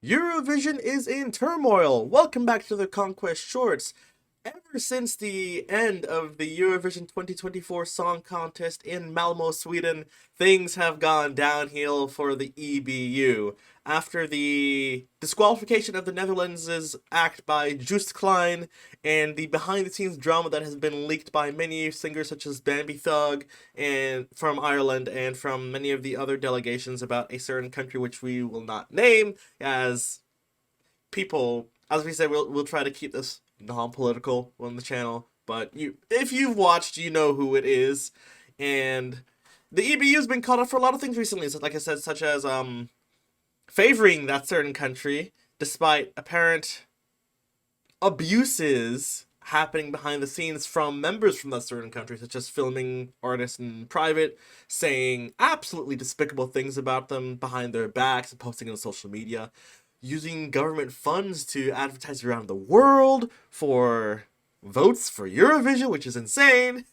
Eurovision is in turmoil. Welcome back to the Conquest Shorts. Ever since the end of the Eurovision 2024 Song Contest in Malmo, Sweden, things have gone downhill for the EBU. After the disqualification of the Netherlands' act by Joost Klein and the behind-the-scenes drama that has been leaked by many singers such as Bambi Thug and from Ireland and from many of the other delegations about a certain country which we will not name, as people, as we said, we'll try to keep this non-political on the channel. But if you've watched, you know who it is. And the EBU's been caught up for a lot of things recently, so like I said, such as favoring that certain country despite apparent abuses happening behind the scenes from members from that certain country, such as filming artists in private, saying absolutely despicable things about them behind their backs and posting on social media, using government funds to advertise around the world for votes for Eurovision, which is insane.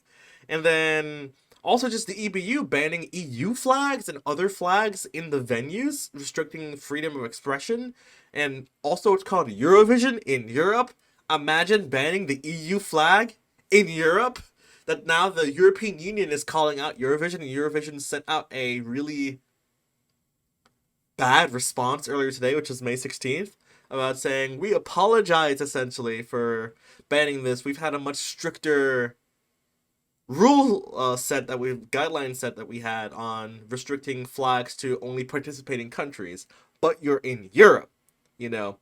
And then also just the EBU banning EU flags and other flags in the venues, restricting freedom of expression. And also it's called Eurovision in Europe. Imagine banning the EU flag in Europe. That now the European Union is calling out Eurovision, and Eurovision sent out a really bad response earlier today, which is May 16th, about saying, we apologize essentially for banning this. We've had a much stricter guideline set that we had on restricting flags to only participating countries, but you're in Europe, you know.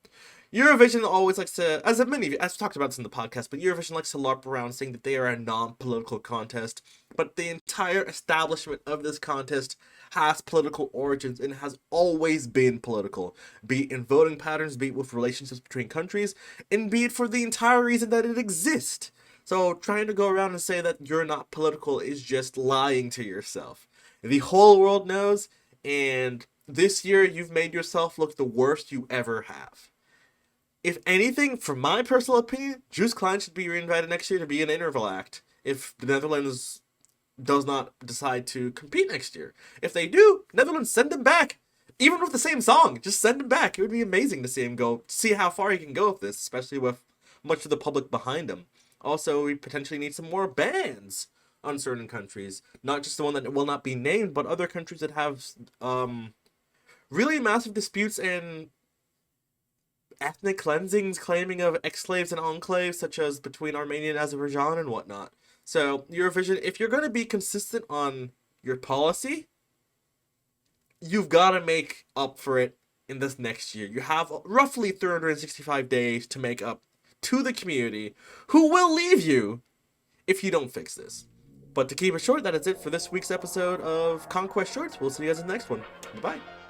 Eurovision always likes to, as we've talked about this in the podcast, but Eurovision likes to LARP around saying that they are a non-political contest, but the entire establishment of this contest has political origins and has always been political, be it in voting patterns, be it with relationships between countries, and be it for the entire reason that it exists. So trying to go around and say that you're not political is just lying to yourself. The whole world knows, and this year you've made yourself look the worst you ever have. If anything, from my personal opinion, Joost Klein should be reinvited next year to be an interval act if the Netherlands does not decide to compete next year. If they do, Netherlands, send him back. Even with the same song, just send him back. It would be amazing to see him go, see how far he can go with this, especially with much of the public behind him. Also, we potentially need some more bans on certain countries. Not just the one that will not be named, but other countries that have really massive disputes and ethnic cleansings claiming of ex-slaves and enclaves, such as between Armenia and Azerbaijan and whatnot. So, Eurovision, if you're going to be consistent on your policy, you've got to make up for it in this next year. You have roughly 365 days to make up to the community, who will leave you if you don't fix this. But to keep it short, that is it for this week's episode of Conquest Shorts. We'll see you guys in the next one. Bye-bye.